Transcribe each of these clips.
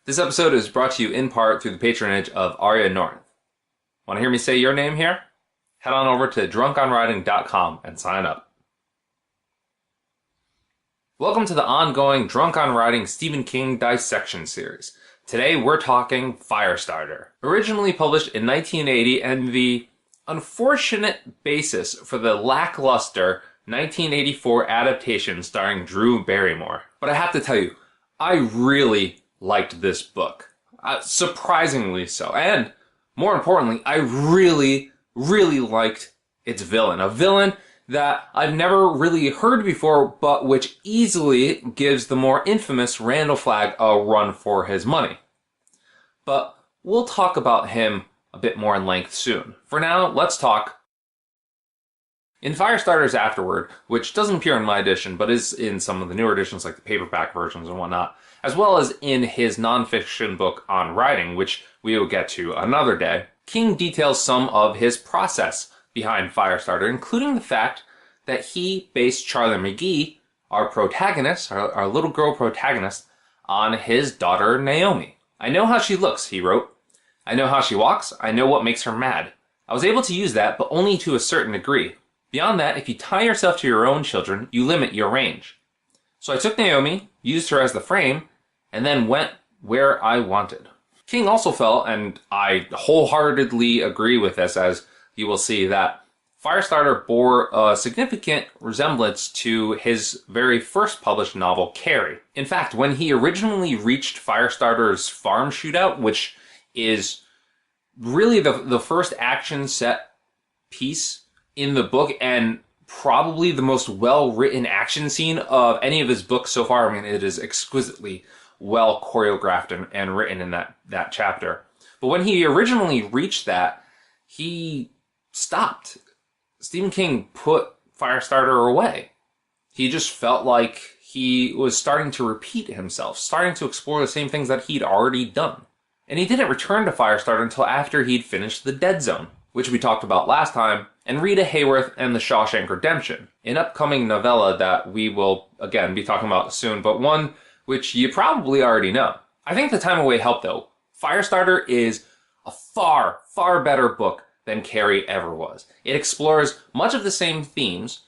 This episode is brought to you in part through the patronage of Ariya Norinth. Want to hear me say your name here? Head on over to drunkonwriting.com and sign up. Welcome to the ongoing Drunk on Writing Stephen King dissection series. Today we're talking Firestarter. Originally published in 1980 and the unfortunate basis for the lackluster 1984 adaptation starring Drew Barrymore. But I have to tell you, I really liked this book. Surprisingly so. And more importantly, I really liked its villain. A villain that I've never really heard before, but which easily gives the more infamous Randall Flagg a run for his money. But we'll talk about him a bit more in length soon. For now, let's talk. In Firestarter's Afterword, which doesn't appear in my edition, but is in some of the newer editions like the paperback versions and whatnot, as well as in his nonfiction book on writing, which we will get to another day, King details some of his process behind Firestarter, including the fact that he based Charlie McGee, our protagonist, our little girl protagonist, on his daughter Naomi. I know how she looks, he wrote. I know how she walks. I know what makes her mad. I was able to use that, but only to a certain degree. Beyond that, if you tie yourself to your own children, you limit your range. So I took Naomi, used her as the frame, and then went where I wanted. King also felt, and I wholeheartedly agree with this, as you will see, that Firestarter bore a significant resemblance to his very first published novel, Carrie. In fact, when he originally reached Firestarter's farm shootout, which is really the first action set piece in the book, and probably the most well-written action scene of any of his books so far. I mean, it is exquisitely well choreographed and written in that chapter. But when he originally reached that, he stopped. Stephen King put Firestarter away. He just felt like he was starting to repeat himself, starting to explore the same things that he'd already done. And he didn't return to Firestarter until after he'd finished The Dead Zone, which we talked about last time, and Rita Hayworth and The Shawshank Redemption, an upcoming novella that we will, again, be talking about soon, but one which you probably already know. I think the time away helped, though. Firestarter is a far better book than Carrie ever was. It explores much of the same themes,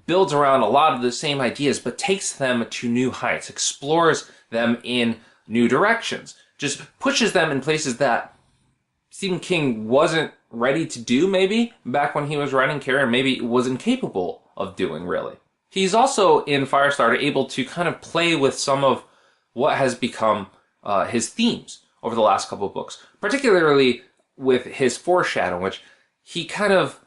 builds around a lot of the same ideas, but takes them to new heights, explores them in new directions, just pushes them in places that Stephen King wasn't ready to do, maybe, back when he was writing Carrie, and maybe was incapable of doing, really. He's also, in Firestarter, able to kind of play with some of what has become his themes over the last couple of books, particularly with his foreshadowing, which he kind of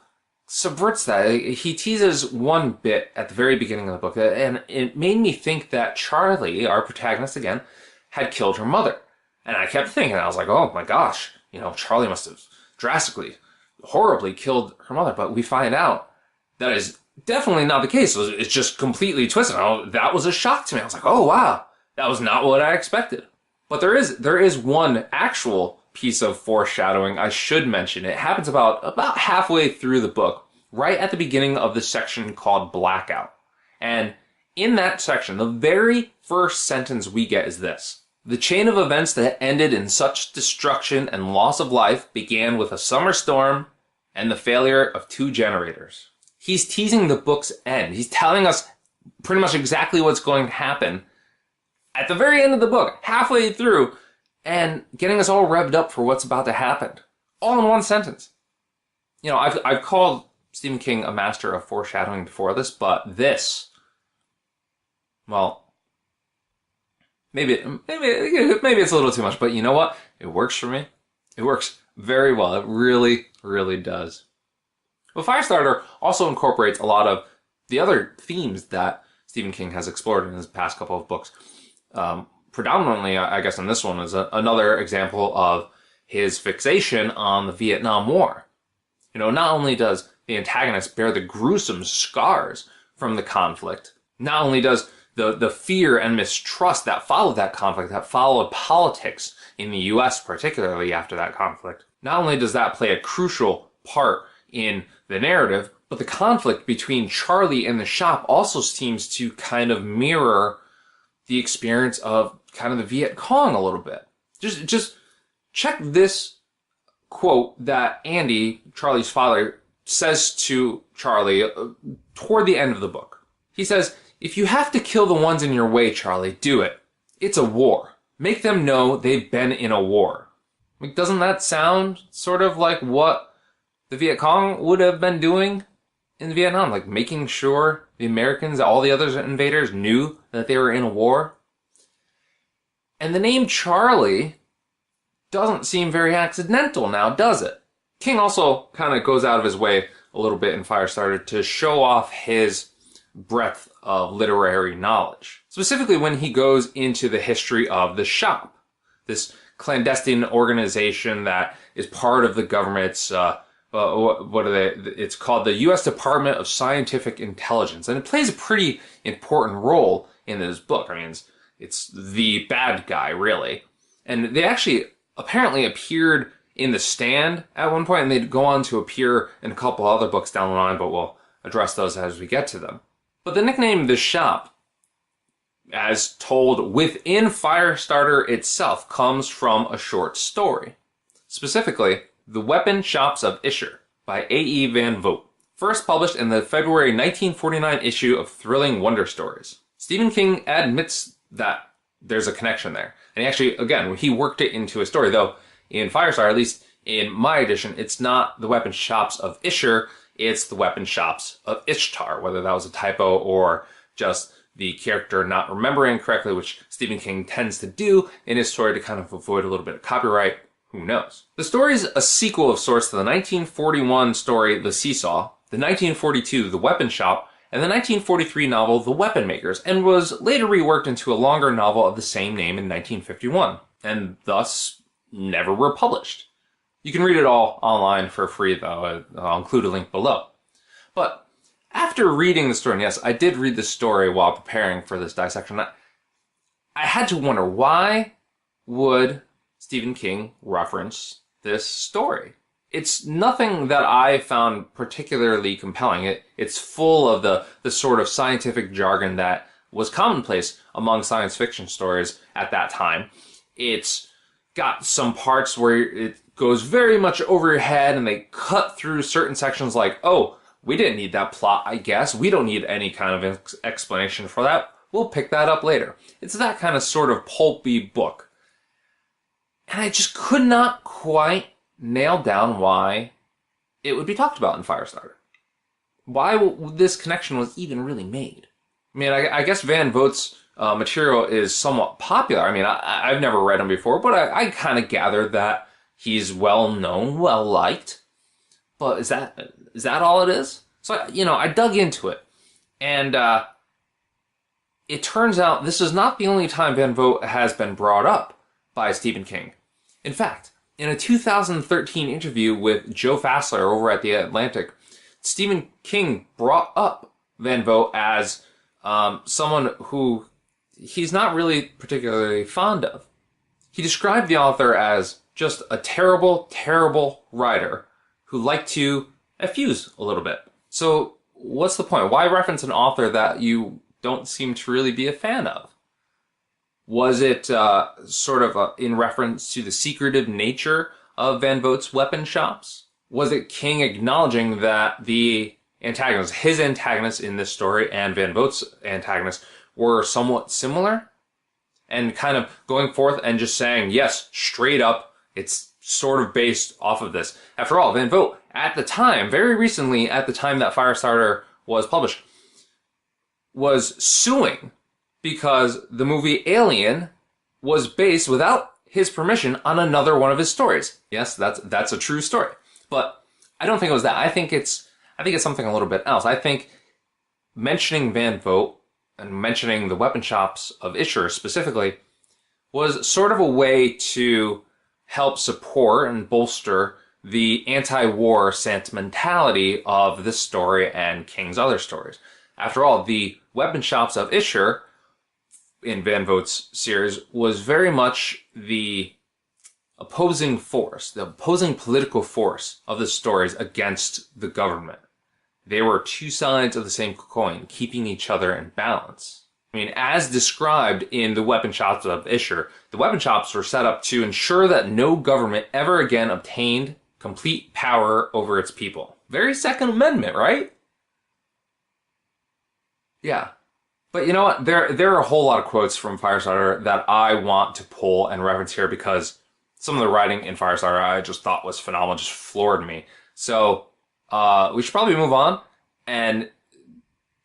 subverts that. He teases one bit at the very beginning of the book, and it made me think that Charlie, our protagonist again, had killed her mother. And I kept thinking, I was like, oh my gosh, Charlie must have drastically, horribly killed her mother. But we find out that is definitely not the case. It's just completely twisted. That was a shock to me. I was like, oh wow, that was not what I expected. But there is one actual piece of foreshadowing I should mention. It happens about halfway through the book, right at the beginning of the section called Blackout. And in that section, the very first sentence we get is this: the chain of events that ended in such destruction and loss of life began with a summer storm and the failure of 2 generators. He's teasing the book's end. He's telling us pretty much exactly what's going to happen at the very end of the book, halfway through, and getting us all revved up for what's about to happen. All in one sentence. I've called Stephen King a master of foreshadowing before this, but this, well, Maybe it's a little too much, but you know what? It works for me. It works very well. It really does. But Firestarter also incorporates a lot of the other themes that Stephen King has explored in his past couple of books. Predominantly, I guess in this one, is another example of his fixation on the Vietnam War. Not only does the antagonist bear the gruesome scars from the conflict, not only does the fear and mistrust that followed that conflict, that followed politics in the U.S., particularly after that conflict. Not only does that play a crucial part in the narrative, but the conflict between Charlie and the shop also seems to kind of mirror the experience of kind of the Viet Cong a little bit. Just check this quote that Andy, Charlie's father, says to Charlie toward the end of the book. He says, "If you have to kill the ones in your way, Charlie, do it. It's a war. Make them know they've been in a war." Like, doesn't that sound sort of like what the Viet Cong would have been doing in Vietnam? Like, making sure the Americans, all the other invaders, knew that they were in a war? And the name Charlie doesn't seem very accidental now, does it? King also kind of goes out of his way a little bit in Firestarter to show off his breadth of literary knowledge. Specifically when he goes into the history of the shop, this clandestine organization that is part of the government. It's It's called the U.S. Department of Scientific Intelligence, and it plays a pretty important role in this book. I mean, it's the bad guy, really. And they actually apparently appeared in The Stand at one point, and they'd go on to appear in a couple other books down the line, but we'll address those as we get to them. But the nickname The Shop, as told within Firestarter itself, comes from a short story. Specifically, The Weapon Shops of Isher by A.E. Van Vogt, first published in the February 1949 issue of Thrilling Wonder Stories. Stephen King admits that there's a connection there. And actually, again, he worked it into a story, though in Firestarter, at least in my edition, it's not The Weapon Shops of Isher, it's The Weapon Shops of Ishtar, whether that was a typo or just the character not remembering correctly, which Stephen King tends to do in his story to kind of avoid a little bit of copyright. Who knows? The story is a sequel of sorts to the 1941 story The Seesaw, the 1942 The Weapon Shop, and the 1943 novel The Weapon Makers, and was later reworked into a longer novel of the same name in 1951, and thus never were published. You can read it all online for free, though. I'll include a link below. But after reading the story, and yes, I did read the story while preparing for this dissection, I had to wonder, why would Stephen King reference this story? It's nothing that I found particularly compelling. It's full of the sort of scientific jargon that was commonplace among science fiction stories at that time. It's got some parts where it goes very much over your head and they cut through certain sections like, oh, we didn't need that plot, I guess. We don't need any kind of explanation for that. We'll pick that up later. It's that kind of sort of pulpy book. And I just could not quite nail down why it would be talked about in Firestarter. Why this connection was even really made. I mean, I guess Van Vogt's material is somewhat popular. I mean, I've never read him before, but I kind of gathered that he's well-known, well-liked. But is that all it is? So, I dug into it. And it turns out this is not the only time Van Vogt has been brought up by Stephen King. In fact, in a 2013 interview with Joe Fassler over at The Atlantic, Stephen King brought up Van Vogt as someone who he's not really particularly fond of. He described the author as just a terrible, terrible writer who liked to effuse a little bit. So what's the point? Why reference an author that you don't seem to really be a fan of? Was it sort of in reference to the secretive nature of Van Vogt's weapon shops? Was it King acknowledging that the antagonists, his antagonists in this story and Van Vogt's antagonists, were somewhat similar? And kind of going forth and just saying, yes, straight up, it's sort of based off of this. After all, Van Vogt, at the time, very recently, at the time that Firestarter was published, was suing because the movie Alien was based, without his permission, on another one of his stories. Yes, that's a true story. But I don't think it was that. I think it's something a little bit else. I think mentioning Van Vogt and mentioning the weapon shops of Isher specifically was sort of a way to help support and bolster the anti-war sentimentality of this story and King's other stories. After all, the weapon shops of Isher in Van Vogt's series was very much the opposing force, the opposing political force of the stories against the government. They were two sides of the same coin, keeping each other in balance. I mean, as described in the weapon shops of Isher, the weapon shops were set up to ensure that no government ever again obtained complete power over its people. Very Second Amendment, right? Yeah. But you know what? There are a whole lot of quotes from Firestarter that I want to pull and reference here because some of the writing in Firestarter I just thought was phenomenal, just floored me. So we should probably move on and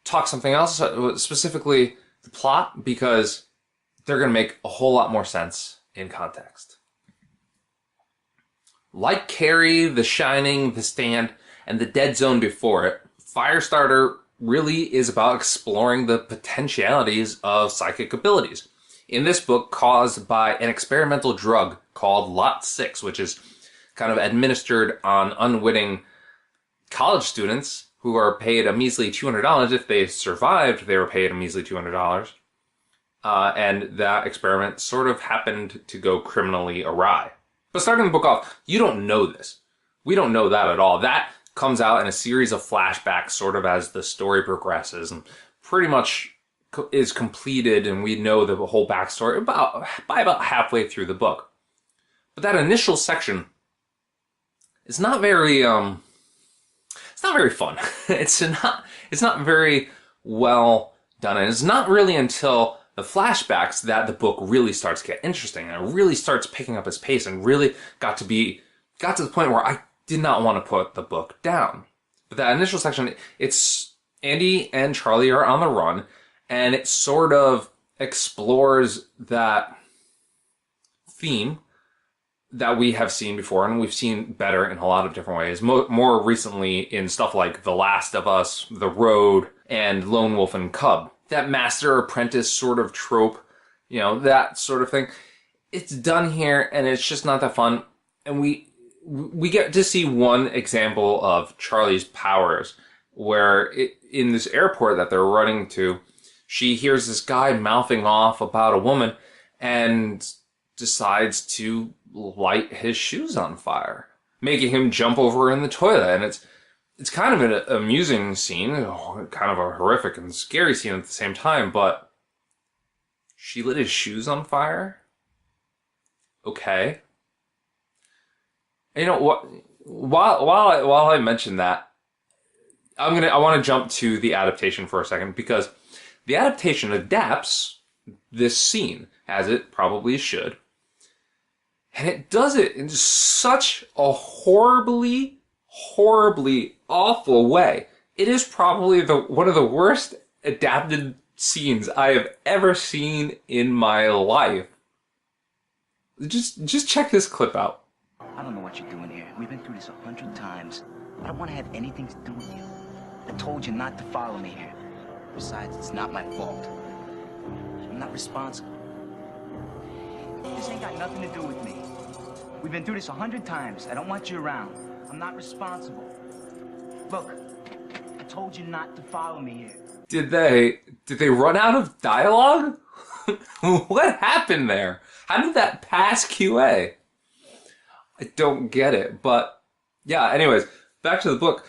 talk something else, specifically the plot, because they're going to make a whole lot more sense in context. Like Carrie, The Shining, The Stand, and The Dead Zone before it, Firestarter really is about exploring the potentialities of psychic abilities. In this book, caused by an experimental drug called Lot 6, which is kind of administered on unwitting college students who are paid a measly $200. If they survived, they were paid a measly $200. And that experiment sort of happened to go criminally awry. But starting the book off, you don't know this. We don't know that at all. That comes out in a series of flashbacks sort of as the story progresses and pretty much is completed, and we know the whole backstory by about halfway through the book. But that initial section is not very it's not very fun. It's not very well done, and it's not really until the flashbacks that the book really starts to get interesting and it really starts picking up its pace and really got to the point where I did not want to put the book down. But that initial section, it's Andy and Charlie are on the run, and it sort of explores that theme that we have seen before, and we've seen better in a lot of different ways. More recently in stuff like The Last of Us, The Road, and Lone Wolf and Cub. That master-apprentice sort of trope, you know, that sort of thing. It's done here, and it's just not that fun. And we get to see one example of Charlie's powers, where in this airport that they're running to, she hears this guy mouthing off about a woman and decides to light his shoes on fire, making him jump over in the toilet. And it's kind of an amusing scene, kind of a horrific and scary scene at the same time, but she lit his shoes on fire? Okay. And you know what? While I mention that, I want to jump to the adaptation for a second, because the adaptation adapts this scene, as it probably should, and it does it in such a horribly awful way. It is probably one of the worst adapted scenes I have ever seen in my life. Just check this clip out. I don't know what you're doing here. We've been through this 100 times. I don't want to have anything to do with you. I told you not to follow me here. Besides, it's not my fault. I'm not responsible. This ain't got nothing to do with me. We've been through this 100 times. I don't want you around. I'm not responsible. Look, I told you not to follow me here. Did they run out of dialogue? What happened there? How did that pass QA? I don't get it. But yeah, anyways, back to the book.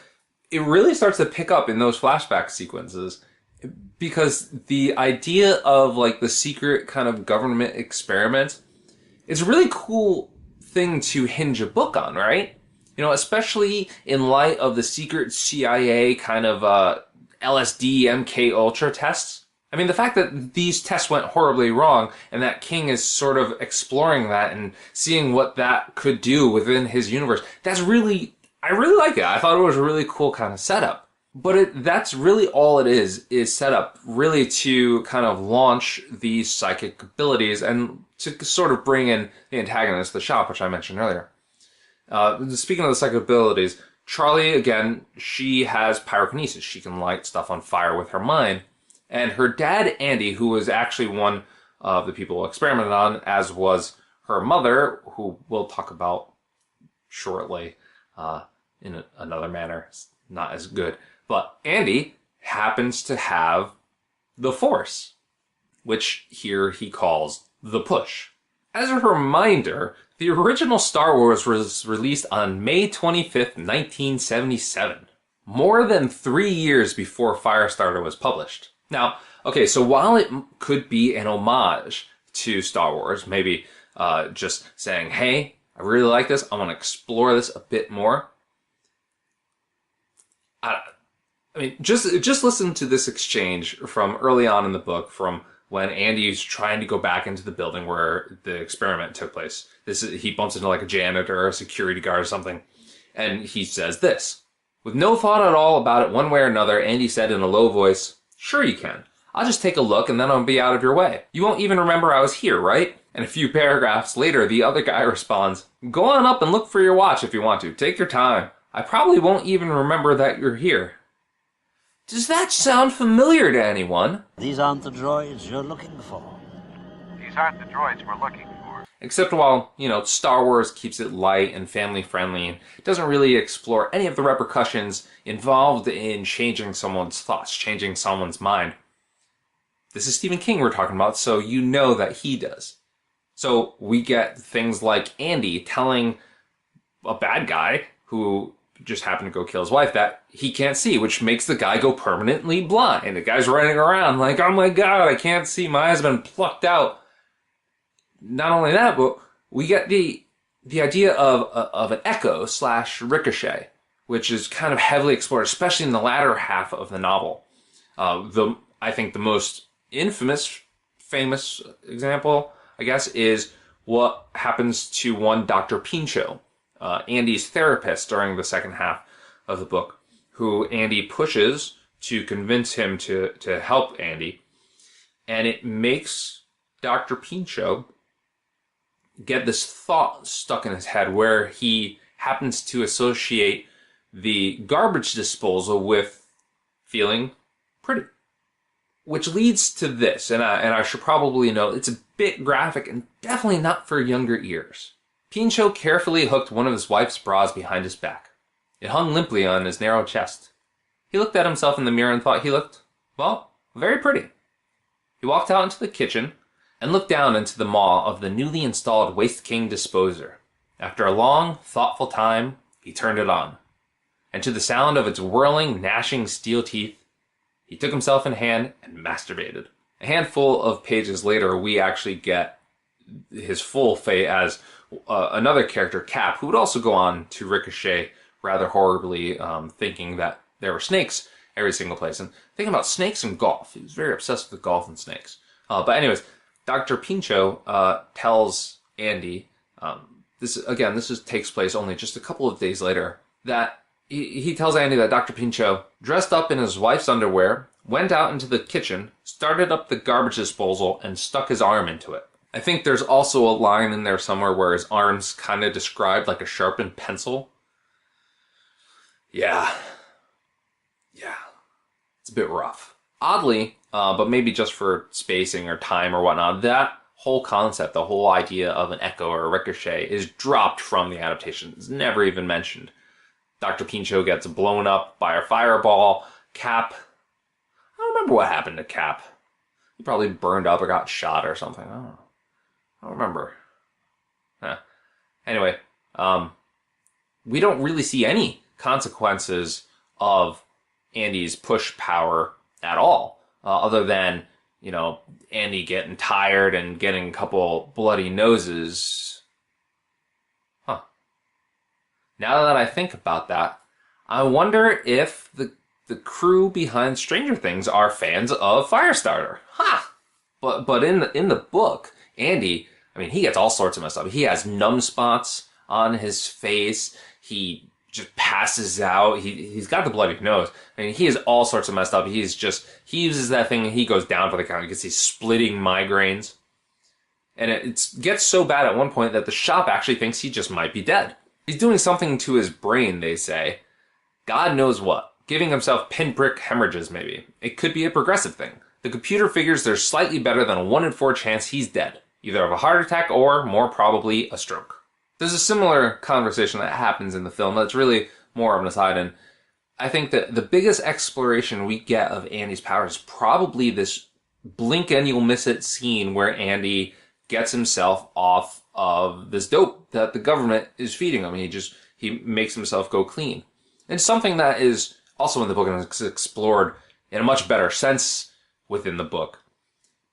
It really starts to pick up in those flashback sequences, because the idea of like the secret kind of government experiment is a really cool thing to hinge a book on, right? You know, especially in light of the secret CIA kind of LSD, MK Ultra tests. I mean, the fact that these tests went horribly wrong and that King is sort of exploring that and seeing what that could do within his universe, I really like it. I thought it was a really cool kind of setup. But that's really all it is set up really to kind of launch these psychic abilities and to sort of bring in the antagonist, the shop, which I mentioned earlier. Speaking of the psychic abilities, Charlie, again, she has pyrokinesis. She can light stuff on fire with her mind. And her dad, Andy, who was actually one of the people experimented on, as was her mother, who we'll talk about shortly in another manner. It's not as good. But Andy happens to have the Force, which here he calls the Push. As a reminder, the original Star Wars was released on May 25th, 1977, more than 3 years before Firestarter was published. Now, Okay, so while it could be an homage to Star Wars, maybe just saying, hey, I really like this, I want to explore this a bit more. I mean, just listen to this exchange from early on in the book, from when Andy's trying to go back into the building where the experiment took place. He bumps into like a janitor or a security guard or something, and he says this. With no thought at all about it one way or another, Andy said in a low voice, "Sure you can. I'll just take a look and then I'll be out of your way. You won't even remember I was here, right?" And a few paragraphs later, the other guy responds, "Go on up and look for your watch if you want to. Take your time. I probably won't even remember that you're here." Does that sound familiar to anyone? These aren't the droids you're looking for. These aren't the droids we're looking for. Except while, Star Wars keeps it light and family-friendly and doesn't really explore any of the repercussions involved in changing someone's thoughts, changing someone's mind. This is Stephen King we're talking about, so you know that he does. So we get things like Andy telling a bad guy who just happened to go kill his wife that he can't see, which makes the guy go permanently blind. The guy's running around like, oh my god, I can't see, my eyes have been plucked out. Not only that, but we get the idea of an echo / ricochet, which is kind of heavily explored, especially in the latter half of the novel. I think the most famous example, I guess, is what happens to one Dr. Pinchot, Andy's therapist during the second half of the book, who Andy pushes to convince him to help Andy. And it makes Dr. Pinchot get this thought stuck in his head where he happens to associate the garbage disposal with feeling pretty. Which leads to this, and I should probably note, it's a bit graphic and definitely not for younger ears. Pinchot carefully hooked one of his wife's bras behind his back. It hung limply on his narrow chest. He looked at himself in the mirror and thought he looked, well, very pretty. He walked out into the kitchen and looked down into the maw of the newly installed Waste King disposer. After a long, thoughtful time, he turned it on. And to the sound of its whirling, gnashing steel teeth, he took himself in hand and masturbated. A handful of pages later, we actually get his full fate as another character, Cap, who would also go on to ricochet rather horribly, thinking that there were snakes every single place. And thinking about snakes and golf. He was very obsessed with golf and snakes. But anyways, Dr. Pinchot tells Andy, this takes place only just a couple of days later, that he tells Andy that Dr. Pinchot, dressed up in his wife's underwear, went out into the kitchen, started up the garbage disposal, and stuck his arm into it. I think there's also a line in there somewhere where his arm's kind of described like a sharpened pencil. Yeah. It's a bit rough. Oddly, but maybe just for spacing or time or whatnot, that whole concept, the whole idea of an echo or a ricochet is dropped from the adaptation. It's never even mentioned. Dr. Pinchot gets blown up by a fireball. Cap, I don't remember what happened to Cap. He probably burned up or got shot or something. I don't remember. Anyway, we don't really see any consequences of Andy's push power at all, other than, Andy getting tired and getting a couple bloody noses. Now that I think about that, I wonder if the crew behind Stranger Things are fans of Firestarter. But in the book, Andy, he gets all sorts of messed up. He has numb spots on his face. He just passes out. He's got the bloody nose. He is all sorts of messed up. He uses that thing and he goes down for the count. You can see splitting migraines. And it gets so bad at one point that the shop actually thinks he just might be dead. He's doing something to his brain, they say. God knows what. Giving himself pinprick hemorrhages, maybe. It could be a progressive thing. The computer figures there's slightly better than a 1 in 4 chance he's dead. Either of a heart attack or, more probably, a stroke. There's a similar conversation that happens in the film that's really more of an aside, and I think that the biggest exploration we get of Andy's powers is probably this blink and you'll miss it scene where Andy gets himself off of this dope that the government is feeding him. He makes himself go clean. It's something that is also in the book and is explored in a much better sense within the book.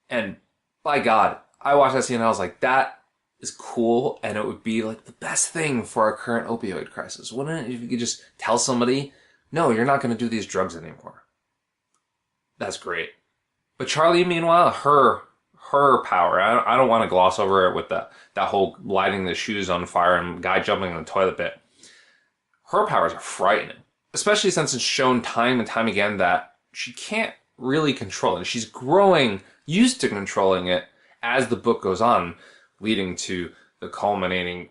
And by God, I watched that scene and I was like, that is cool, and it would be like the best thing for our current opioid crisis. Wouldn't it if you could just tell somebody, no, you're not going to do these drugs anymore? That's great. But Charlie, meanwhile, her power, I don't want to gloss over it with that whole lighting the shoes on fire and guy jumping in the toilet bit. Her powers are frightening, especially since it's shown time and time again that she can't really control it. She's growing used to controlling it as the book goes on, leading to the culmination,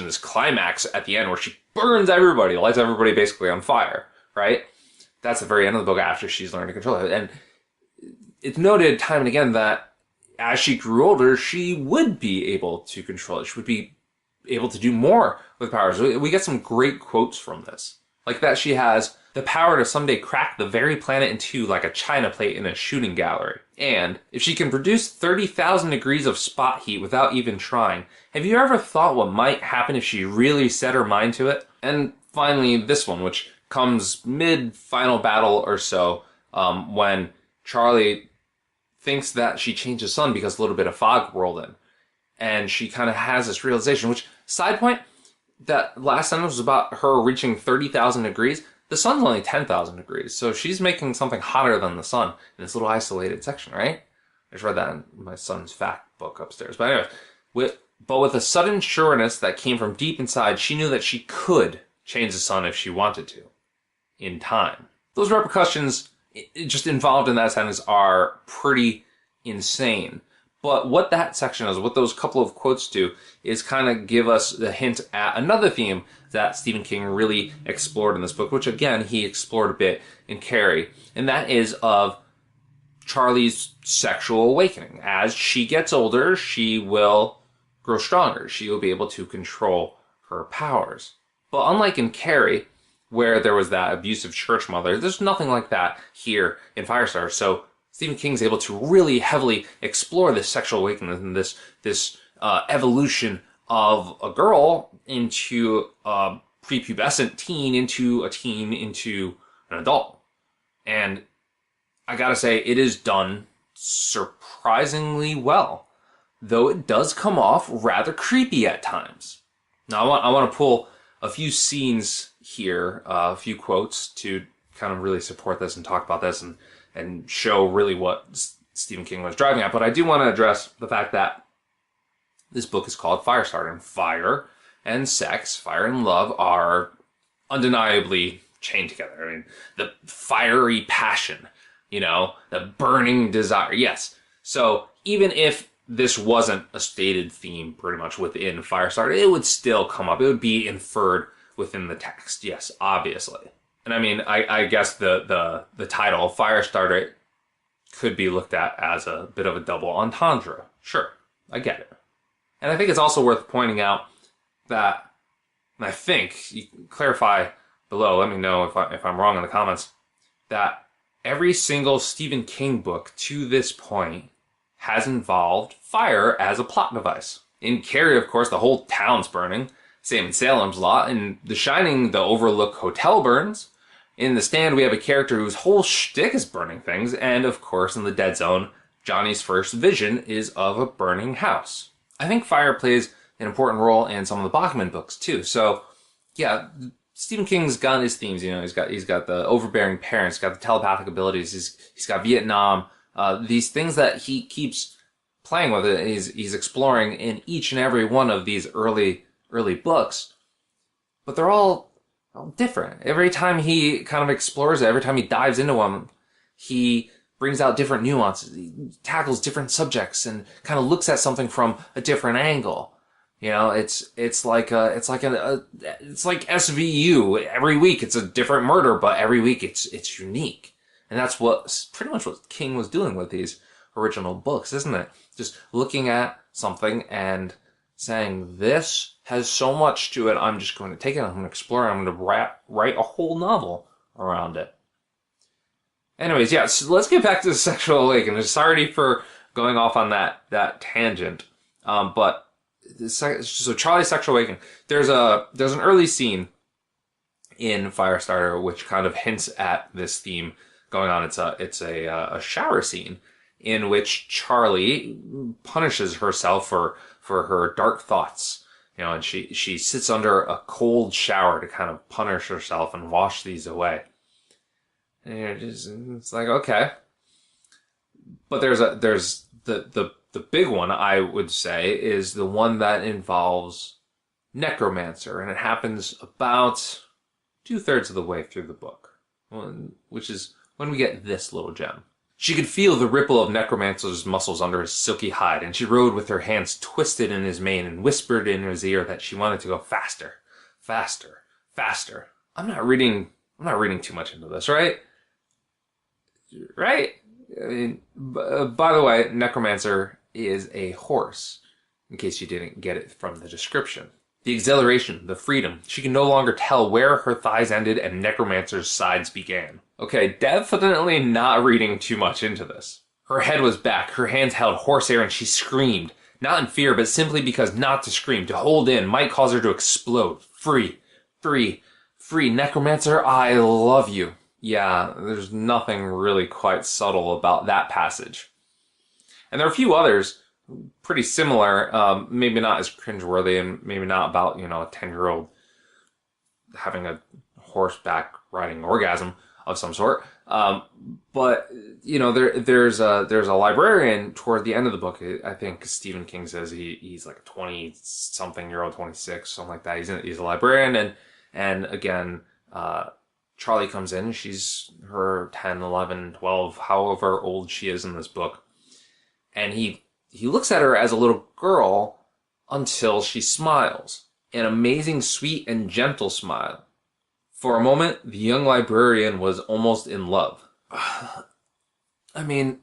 this climax at the end where she burns everybody, lights everybody basically on fire, right? That's the very end of the book after she's learned to control it. And it's noted time and again that as she grew older, she would be able to control it. She would be able to do more with powers. We get some great quotes from this. Like that she has the power to someday crack the very planet in two like a china plate in a shooting gallery. And if she can produce 30,000 degrees of spot heat without even trying, have you ever thought what might happen if she really set her mind to it? And finally, this one, which comes mid-final battle or so, when Charlie thinks that she changed the sun because a little bit of fog rolled in. And she kind of has this realization, which, side point, that last sentence was about her reaching 30,000 degrees. The sun's only 10,000 degrees, so she's making something hotter than the sun in this little isolated section, right? I just read that in my son's fact book upstairs. But anyways, with a sudden sureness that came from deep inside, she knew that she could change the sun if she wanted to, in time. Those repercussions just involved in that sentence are pretty insane. But what that section is, what those couple of quotes do, is kind of give us the hint at another theme that Stephen King really explored in this book, which again, he explored a bit in Carrie, and that is of Charlie's sexual awakening. As she gets older, she will grow stronger. She will be able to control her powers. But unlike in Carrie, where there was that abusive church mother, there's nothing like that here in Firestarter. So Stephen King's able to really heavily explore this sexual awakening and this evolution of a girl into a prepubescent teen, into an adult. And I gotta say, it is done surprisingly well, though it does come off rather creepy at times. Now, I want to pull a few scenes here, a few quotes to kind of really support this and talk about this and show really what Stephen King was driving at. But I do want to address the fact that this book is called Firestarter, and fire and sex, fire and love are undeniably chained together. I mean, the fiery passion, the burning desire. Yes. So even if this wasn't a stated theme pretty much within Firestarter, it would still come up. It would be inferred within the text. Yes, obviously. And I mean, I guess the title, Firestarter, could be looked at as a bit of a double entendre. Sure, I get it. And I think it's also worth pointing out that, and I think, you can clarify below, let me know if I'm wrong in the comments, that every single Stephen King book to this point has involved fire as a plot device. In Carrie, of course, the whole town's burning. Same in Salem's Lot. In The Shining, the Overlook Hotel burns. In The Stand, we have a character whose whole shtick is burning things. And, of course, in The Dead Zone, Johnny's first vision is of a burning house. I think fire plays an important role in some of the Bachman books, too. So, yeah, Stephen King's got his themes. He's got the overbearing parents, he's got the telepathic abilities, he's got Vietnam. These things that he keeps playing with, he's exploring in each and every one of these early books. But they're all different. Every time he kind of explores it, every time he dives into them, he brings out different nuances. He tackles different subjects and kind of looks at something from a different angle. It's like SVU. Every week it's a different murder, but every week it's unique. And that's pretty much what King was doing with these original books, isn't it? Just looking at something and saying, this has so much to it, I'm just going to take it, I'm going to explore it, I'm going to write a whole novel around it. Anyways, yeah, so let's get back to the sexual awakening. Sorry for going off on that tangent. But so Charlie's sexual awakening. There's an early scene in Firestarter which kind of hints at this theme going on. It's a shower scene in which Charlie punishes herself for her dark thoughts. And she sits under a cold shower to kind of punish herself and wash these away. And it's like, okay. But there's the big one, I would say, is the one that involves necromancer, and it happens about 2/3 of the way through the book, which is when we get this little gem. She could feel the ripple of necromancer's muscles under his silky hide, and she rode with her hands twisted in his mane and whispered in his ear that she wanted to go faster, faster, faster. I'm not reading too much into this, right? Right? I mean, by the way, necromancer is a horse, in case you didn't get it from the description. The exhilaration, the freedom. She can no longer tell where her thighs ended and necromancer's sides began. Okay, definitely not reading too much into this. Her head was back, her hands held horsehair, and she screamed. Not in fear, but simply because not to scream, to hold in, might cause her to explode. Free, free, free. Necromancer, I love you. Yeah, there's nothing really quite subtle about that passage. And there are a few others pretty similar, maybe not as cringeworthy, and maybe not about, a 10-year-old having a horseback riding orgasm of some sort. But there's a librarian toward the end of the book. I think Stephen King says he's like a 20-something-year-old, 26, something like that. He's a librarian, and again, Charlie comes in. She's her 10, 11, 12, however old she is in this book, and he looks at her as a little girl until she smiles. An amazing, sweet, and gentle smile. For a moment, the young librarian was almost in love. I mean,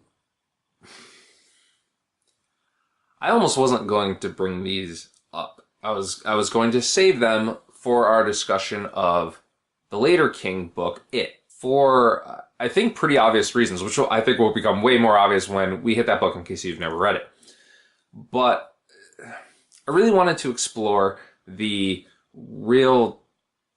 I almost wasn't going to bring these up. I was going to save them for our discussion of the later King book, It, for, I think, pretty obvious reasons, which I think will become way more obvious when we hit that book in case you've never read it. But I really wanted to explore the real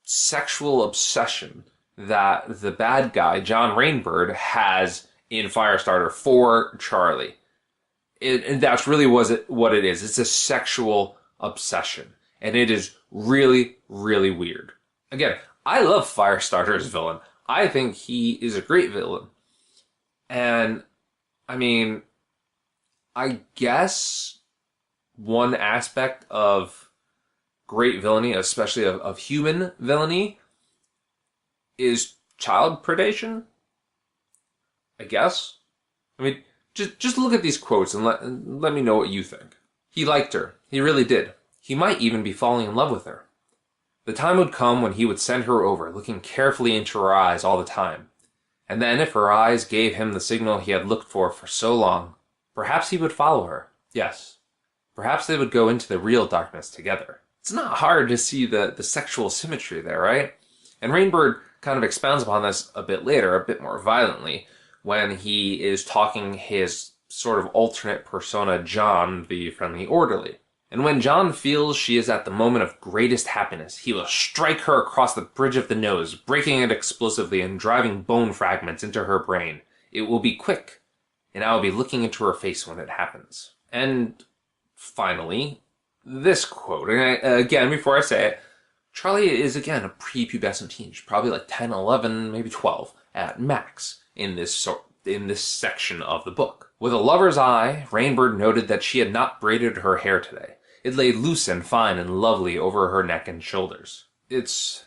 sexual obsession that the bad guy, John Rainbird, has in Firestarter for Charlie. And that's really what it is. It's a sexual obsession. And it is really, really weird. Again, I love Firestarter's villain. I think he is a great villain. And, I mean, I guess one aspect of great villainy, especially of human villainy, is child predation, I guess. I mean, just look at these quotes and let me know what you think. He liked her. He really did. He might even be falling in love with her. The time would come when he would send her over, looking carefully into her eyes all the time. And then, if her eyes gave him the signal he had looked for so long, perhaps he would follow her. Yes. Perhaps they would go into the real darkness together. It's not hard to see the sexual symmetry there, right? And Rainbird kind of expounds upon this a bit later, a bit more violently, when he is talking his sort of alternate persona, John, the friendly orderly. And when John feels she is at the moment of greatest happiness, he will strike her across the bridge of the nose, breaking it explosively and driving bone fragments into her brain. It will be quick, and I will be looking into her face when it happens. And finally, this quote. And again, before I say it, Charlie is, again, a prepubescent teen. She's probably like 10, 11, maybe 12 at max in this section of the book. With a lover's eye, Rainbird noted that she had not braided her hair today. It lay loose and fine and lovely over her neck and shoulders. It's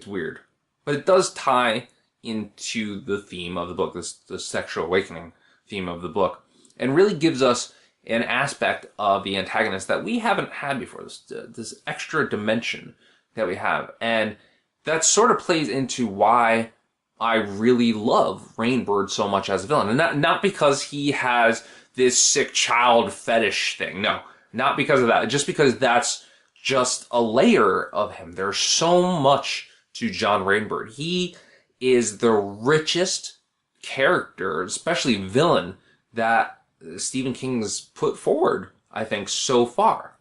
weird. But it does tie into the theme of the book, the sexual awakening theme of the book, and really gives us an aspect of the antagonist that we haven't had before, this extra dimension that we have. And that sort of plays into why I really love Rainbird so much as a villain. And not because he has this sick child fetish thing. No, not because of that. Just because that's just a layer of him. There's so much to John Rainbird. He is the richest character, especially villain, that Stephen King's put forward, I think, so far.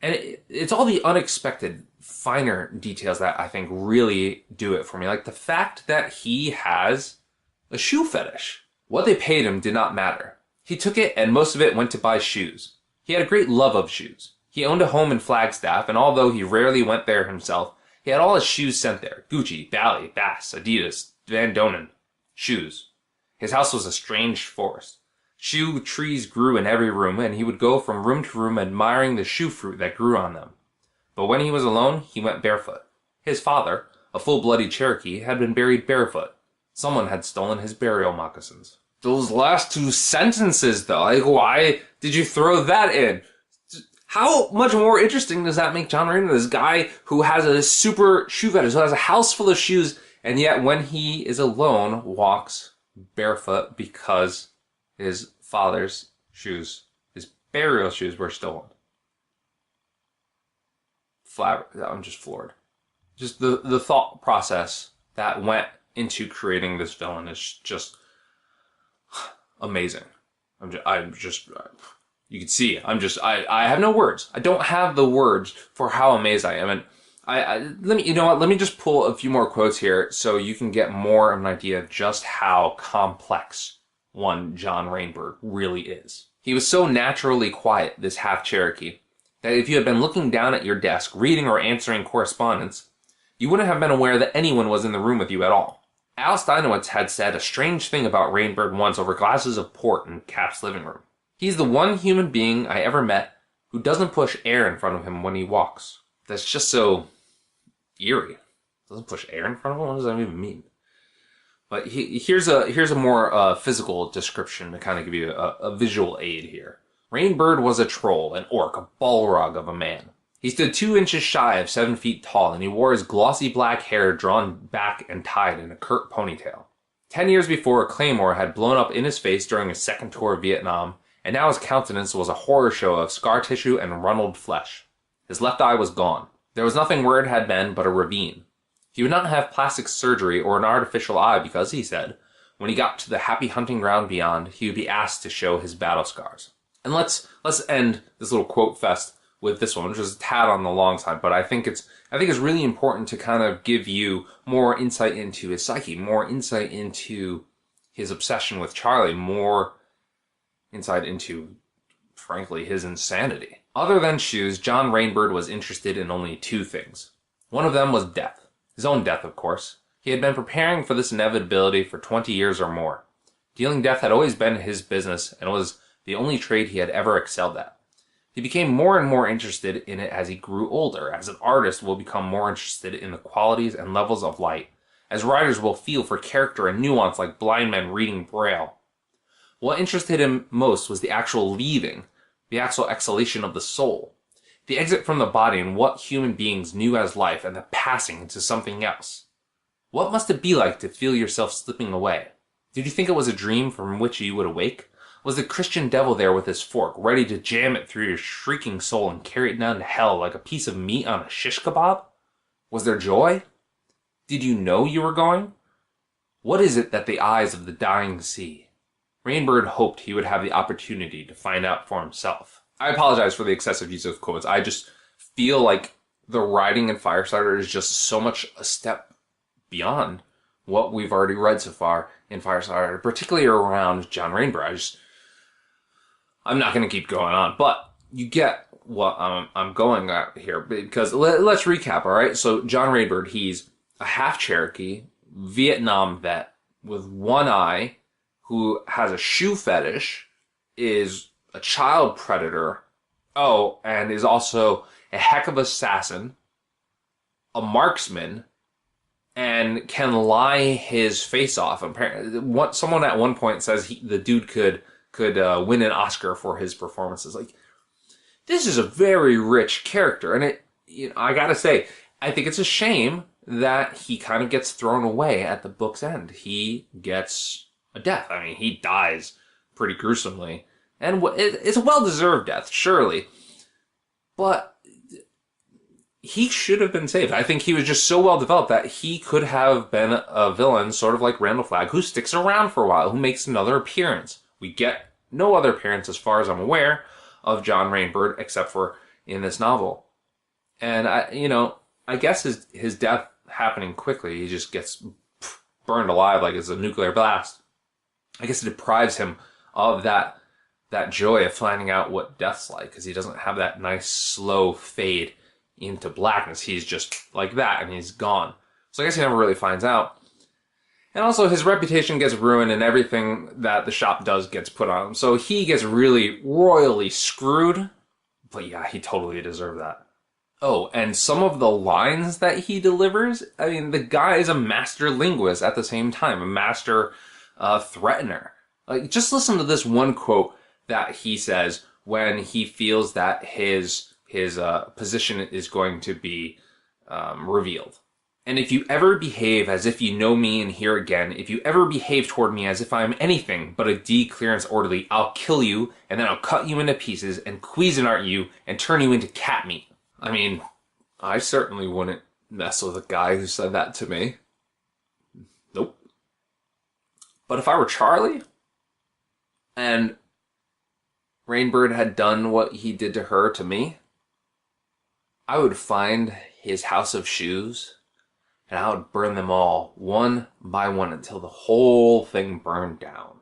And it's all the unexpected, finer details that I think really do it for me. Like the fact that he has A shoe fetish. What they paid him did not matter. He took it, and most of it went to buy shoes. He had a great love of shoes. He owned a home in Flagstaff, and although he rarely went there himself, he had all his shoes sent there. Gucci, Bally, Bass, Adidas, Van Donen. Shoes. His house was a strange forest. Shoe trees grew in every room, and he would go from room to room admiring the shoe fruit that grew on them. But when he was alone, he went barefoot. His father, a full-blooded Cherokee, had been buried barefoot. Someone had stolen his burial moccasins. Those last two sentences, though, like, why did you throw that in? How much more interesting does that make John Rainbird? This guy who has a super shoe fetish, who has a house full of shoes, and yet when he is alone, walks barefoot because his father's shoes, his burial shoes, were stolen. I'm just floored. Just the thought process that went into creating this villain is just amazing. You can see, I have no words. I don't have the words for how amazed I am. And let me just pull a few more quotes here so you can get more of an idea of just how complex one John Rainbird really is. He was so naturally quiet, this half Cherokee, that if you had been looking down at your desk, reading or answering correspondence, you wouldn't have been aware that anyone was in the room with you at all. Al Steinowitz had said a strange thing about Rainbird once over glasses of port in Cap's living room. He's the one human being I ever met who doesn't push air in front of him when he walks. That's just so eerie. Doesn't push air in front of him? What does that even mean? But here's a more physical description to kind of give you a visual aid here. Rainbird was a troll, an orc, a balrog of a man. He stood 2 inches shy of 7 feet tall, and he wore his glossy black hair drawn back and tied in a curt ponytail. 10 years before, a claymore had blown up in his face during his second tour of Vietnam, and now his countenance was a horror show of scar tissue and runneled flesh. His left eye was gone. There was nothing where it had been but a ravine. He would not have plastic surgery or an artificial eye because, he said, when he got to the happy hunting ground beyond, he would be asked to show his battle scars. And let's end this little quote fest with this one, which is a tad on the long side, but I think it's really important to kind of give you more insight into his psyche, more insight into his obsession with Charlie, more insight into, frankly, his insanity. Other than shoes, John Rainbird was interested in only 2 things. One of them was death. His own death, of course. He had been preparing for this inevitability for 20 years or more. Dealing death had always been his business and was the only trade he had ever excelled at. He became more and more interested in it as he grew older. As an artist will become more interested in the qualities and levels of light, as writers will feel for character and nuance like blind men reading Braille. What interested him most was the actual leaving, the actual exhalation of the soul, the exit from the body and what human beings knew as life and the passing into something else. What must it be like to feel yourself slipping away? Did you think it was a dream from which you would awake? Was the Christian devil there with his fork, ready to jam it through your shrieking soul and carry it down to hell like a piece of meat on a shish kebab? Was there joy? Did you know you were going? What is it that the eyes of the dying see? Rainbird hoped he would have the opportunity to find out for himself. I apologize for the excessive use of quotes. I just feel like the writing in Firestarter is just so much a step beyond what we've already read so far in Firestarter, particularly around John Rainbird. I'm not going to keep going on, but you get what I'm going at here, because let's recap, all right? So John Rainbird, he's a half Cherokee, Vietnam vet with one eye, who has a shoe fetish, is a child predator, and is also a heck of an assassin, a marksman, and can lie his face off. Apparently, someone at one point says the dude could win an Oscar for his performances. Like, this is a very rich character, and I gotta say, I think it's a shame that he kind of gets thrown away at the book's end. He gets a death. I mean, he dies pretty gruesomely, and it's a well-deserved death, surely, but he should have been saved. I think he was just so well developed that he could have been a villain, sort of like Randall Flagg, who sticks around for a while, who makes another appearance. We get no other appearance, as far as I'm aware, of John Rainbird, except for in this novel. And I guess his death happening quickly, he just gets burned alive like it's a nuclear blast. I guess it deprives him of that joy of finding out what death's like, because he doesn't have that nice slow fade into blackness. He's just like that, and he's gone. So I guess he never really finds out. And also his reputation gets ruined, and everything that the shop does gets put on him. So he gets really royally screwed. But yeah, he totally deserved that. Oh, and some of the lines that he delivers, I mean, the guy is a master linguist at the same time, a master threatener. Like, just listen to this one quote that he says when he feels that his position is going to be revealed. And if you ever behave as if you know me and here again, if you ever behave toward me as if I am anything but a D-clearance orderly, I'll kill you, and then I'll cut you into pieces and Cuisinart you and turn you into cat meat. I mean, I certainly wouldn't mess with a guy who said that to me. Nope. But if I were Charlie, and Rainbird had done what he did to her to me, I would find his house of shoes, and I would burn them all one by one until the whole thing burned down.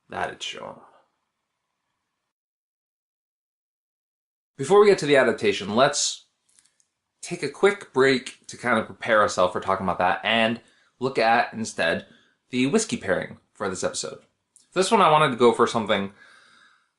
That'd show him. Before we get to the adaptation, let's take a quick break to kind of prepare ourselves for talking about that and look at, instead, the whiskey pairing for this episode. For this one, I wanted to go for something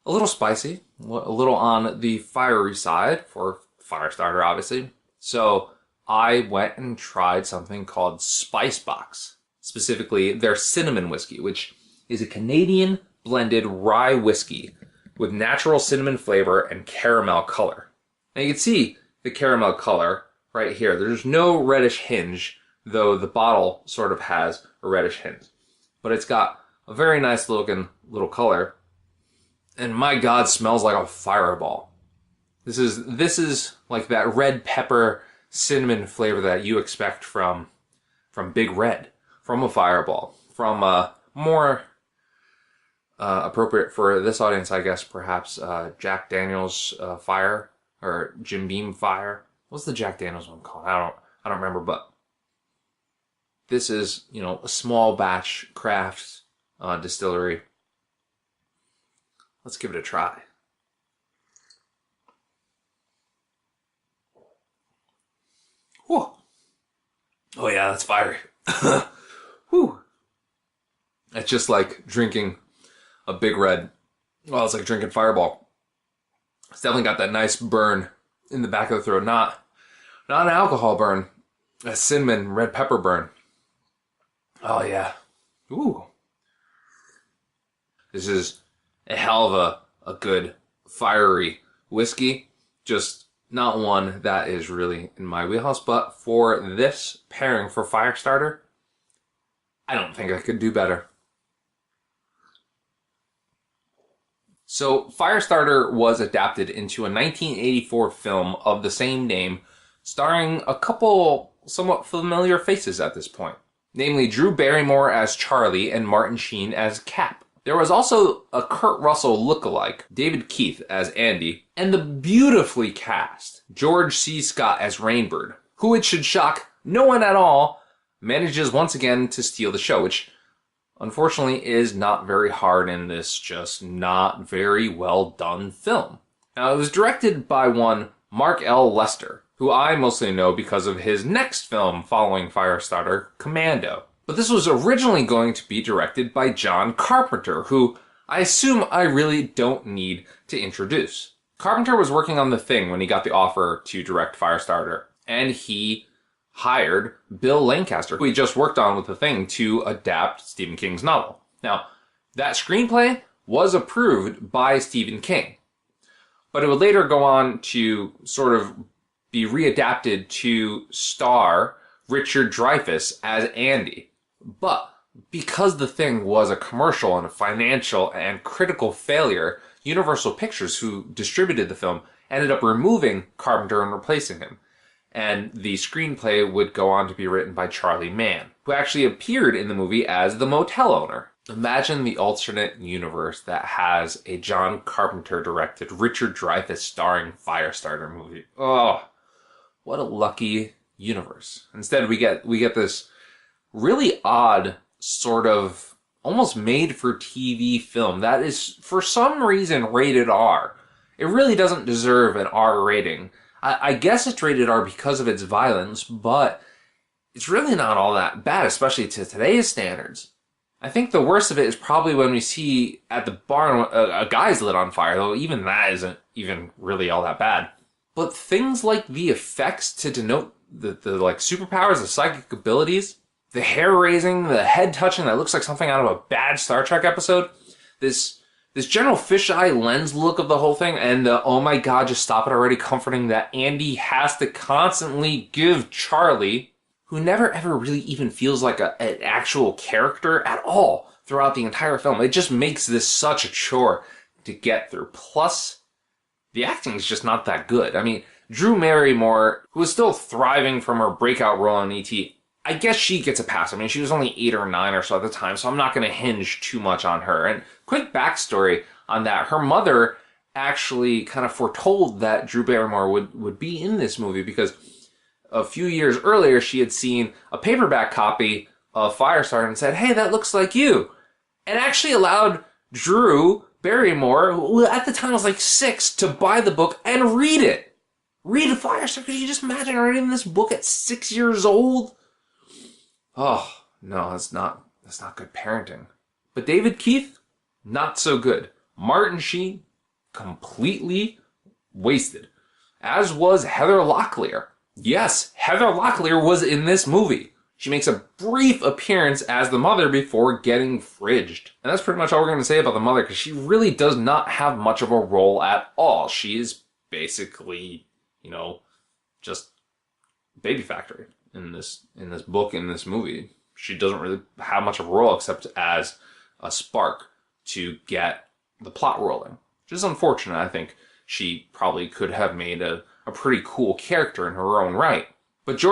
a little spicy, a little on the fiery side for Firestarter, obviously. So I went and tried something called Spice Box, specifically their cinnamon whiskey, which is a Canadian blended rye whiskey with natural cinnamon flavor and caramel color. Now you can see the caramel color right here. There's no reddish hinge, though the bottle sort of has a reddish hinge. But it's got a very nice looking little color. And my God, smells like a fireball. This is like that red pepper cinnamon flavor that you expect from Big Red, from a fireball, from more appropriate for this audience, I guess, perhaps Jack Daniel's Fire, or Jim Beam Fire. What's the Jack Daniel's one called? I don't remember, but this is, a small batch craft distillery. Let's give it a try. Whew. Oh yeah, that's fiery. Whew. It's just like drinking a Big Red. Well, it's like drinking Fireball. It's definitely got that nice burn in the back of the throat. Not an alcohol burn. A cinnamon red pepper burn. Oh yeah. Ooh. This is a hell of a good fiery whiskey. Just not one that is really in my wheelhouse, but for this pairing for Firestarter, I don't think I could do better. So, Firestarter was adapted into a 1984 film of the same name, starring a couple somewhat familiar faces at this point. Namely, Drew Barrymore as Charlie and Martin Sheen as Cap. There was also a Kurt Russell lookalike, David Keith as Andy, and the beautifully cast George C. Scott as Rainbird, who, it should shock no one at all, manages once again to steal the show, which unfortunately is not very hard in this just not very well done film. Now, it was directed by one Mark L. Lester, who I mostly know because of his next film following Firestarter, Commando. But this was originally going to be directed by John Carpenter, who I assume I really don't need to introduce. Carpenter was working on The Thing when he got the offer to direct Firestarter, and he hired Bill Lancaster, who he just worked on with The Thing, to adapt Stephen King's novel. Now, that screenplay was approved by Stephen King, but it would later go on to sort of be readapted to star Richard Dreyfuss as Andy. But because The Thing was a commercial and a financial and critical failure, Universal Pictures, who distributed the film, ended up removing Carpenter and replacing him. And the screenplay would go on to be written by Charlie Mann, who actually appeared in the movie as the motel owner. Imagine the alternate universe that has a John Carpenter-directed Richard Dreyfuss starring Firestarter movie. Oh, what a lucky universe. Instead, we get this really odd sort of almost made-for-TV film that is, for some reason, rated R. It really doesn't deserve an R rating. I guess it's rated R because of its violence, but it's really not all that bad, especially to today's standards. I think the worst of it is probably when we see at the barn a guy's lit on fire, though even that isn't even really all that bad. But things like the effects to denote the like superpowers, the psychic abilities, the hair raising, the head touching that looks like something out of a bad Star Trek episode, this general fisheye lens look of the whole thing, and the oh my god, just stop it already comforting that Andy has to constantly give Charlie, who never ever really even feels like an actual character at all throughout the entire film. It just makes this such a chore to get through. Plus, the acting is just not that good. I mean, Drew Barrymore, who is still thriving from her breakout role in E.T., I guess she gets a pass. I mean, she was only 8 or 9 or so at the time, so I'm not going to hinge too much on her. And quick backstory on that. Her mother actually kind of foretold that Drew Barrymore would be in this movie because a few years earlier, she had seen a paperback copy of Firestarter and said, hey, that looks like you. And actually allowed Drew Barrymore, who at the time was like 6, to buy the book and read it. Read Firestarter. Could you just imagine reading this book at 6 years old? Oh, no, that's not good parenting. But David Keith, not so good. Martin Sheen, completely wasted. As was Heather Locklear. Yes, Heather Locklear was in this movie. She makes a brief appearance as the mother before getting fridged. And that's pretty much all we're going to say about the mother, because she really does not have much of a role at all. She is basically, just baby factory in this book, in this movie. She doesn't really have much of a role except as a spark to get the plot rolling, which is unfortunate. I think she probably could have made a pretty cool character in her own right. But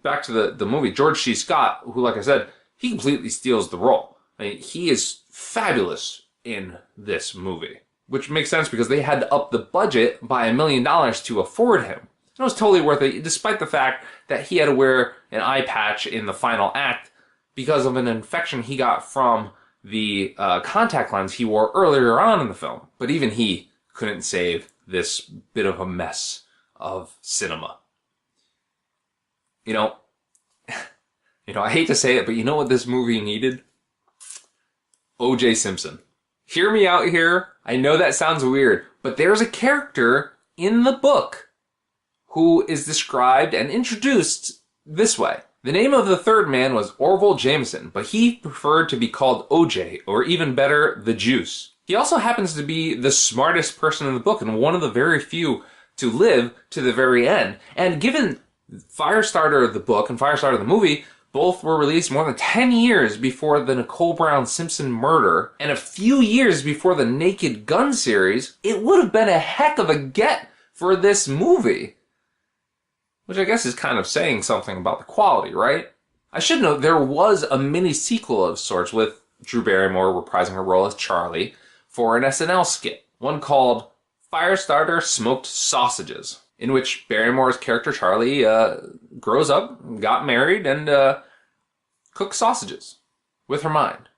back to the movie, George C. Scott, who, like I said, he completely steals the role. I mean, he is fabulous in this movie, which makes sense because they had to up the budget by $1 million to afford him. It was totally worth it, despite the fact that he had to wear an eye patch in the final act because of an infection he got from the contact lens he wore earlier on in the film. But even he couldn't save this bit of a mess of cinema. I hate to say it, but you know what this movie needed? O.J. Simpson. Hear me out here. I know that sounds weird, but there's a character in the book who is described and introduced this way. The name of the third man was Orville Jameson, but he preferred to be called O.J., or even better, the Juice. He also happens to be the smartest person in the book and one of the very few to live to the very end. And given Firestarter the book and Firestarter the movie both were released more than 10 years before the Nicole Brown Simpson murder and a few years before the Naked Gun series, it would have been a heck of a get for this movie. Which I guess is kind of saying something about the quality, right? I should note there was a mini sequel of sorts with Drew Barrymore reprising her role as Charlie for an SNL skit. One called Firestarter Smoked Sausages, in which Barrymore's character Charlie grows up, got married, and cooks sausages with her mind.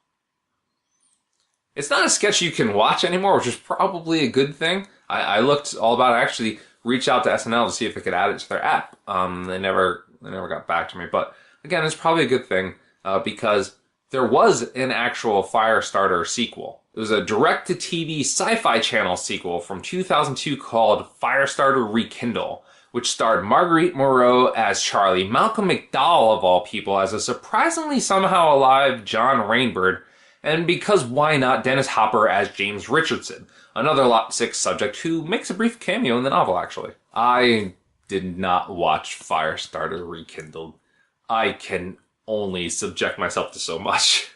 It's not a sketch you can watch anymore, which is probably a good thing. I looked all about it. I actually reached out to SNL to see if they could add it to their app. They never got back to me. But again, it's probably a good thing because there was an actual Firestarter sequel. It was a direct-to-TV Sci-Fi Channel sequel from 2002 called Firestarter Rekindle, which starred Marguerite Moreau as Charlie, Malcolm McDowell, of all people, as a surprisingly somehow alive John Rainbird, and because why not, Dennis Hopper as James Richardson, another Lot 6 subject who makes a brief cameo in the novel, actually. I did not watch Firestarter Rekindled. I can only subject myself to so much.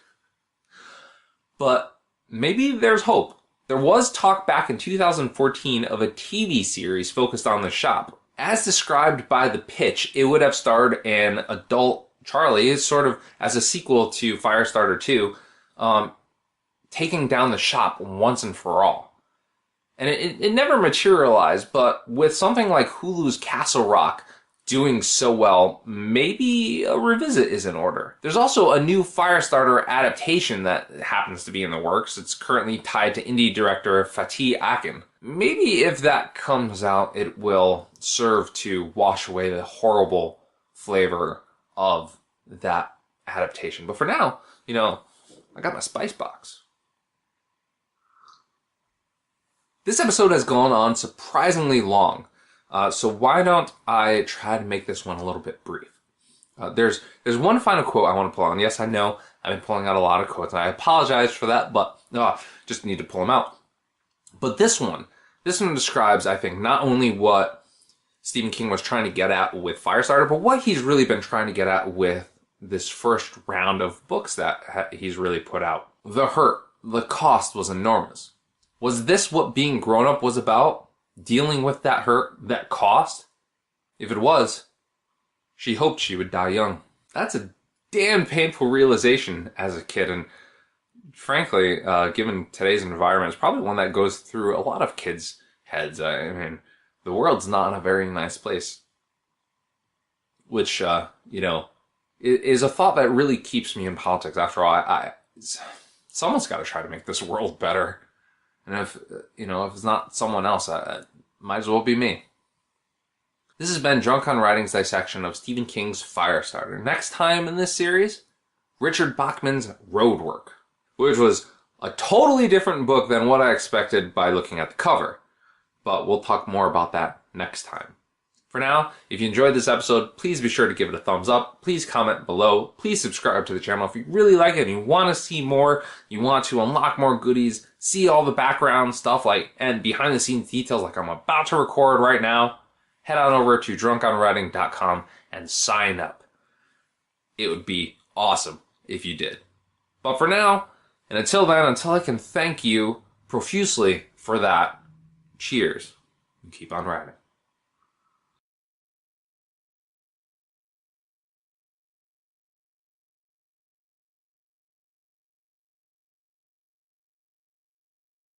But maybe there's hope. There was talk back in 2014 of a TV series focused on the shop. As described by the pitch, it would have starred an adult Charlie, sort of as a sequel to Firestarter 2, taking down the shop once and for all. And it never materialized, but with something like Hulu's Castle Rock doing so well, maybe a revisit is in order. There's also a new Firestarter adaptation that happens to be in the works. It's currently tied to indie director Fatih Akin. Maybe if that comes out, it will serve to wash away the horrible flavor of that adaptation. But for now, I got my spice box. This episode has gone on surprisingly long, so why don't I try to make this one a little bit brief. There's one final quote I want to pull out. And yes, I know I've been pulling out a lot of quotes, and I apologize for that, but just need to pull them out. But this one describes, I think, not only what Stephen King was trying to get at with Firestarter, but what he's really been trying to get at with this first round of books that he's really put out. The hurt, the cost was enormous. Was this what being grown up was about? Dealing with that hurt, that cost? If it was, she hoped she would die young. That's a damn painful realization as a kid, and frankly, given today's environment, it's probably one that goes through a lot of kids' heads. I mean, the world's not a very nice place. Which, is a thought that really keeps me in politics. After all, someone's got to try to make this world better. And if it's not someone else, it might as well be me. This has been Drunk on Writing's dissection of Stephen King's Firestarter. Next time in this series, Richard Bachman's Roadwork, which was a totally different book than what I expected by looking at the cover. But we'll talk more about that next time. For now, if you enjoyed this episode, please be sure to give it a thumbs up. Please comment below. Please subscribe to the channel if you really like it and you want to see more, you want to unlock more goodies, see all the background stuff and behind the scenes details like I'm about to record right now. Head on over to drunkonwriting.com and sign up. It would be awesome if you did. But for now, and until then, until I can thank you profusely for that, cheers and keep on writing.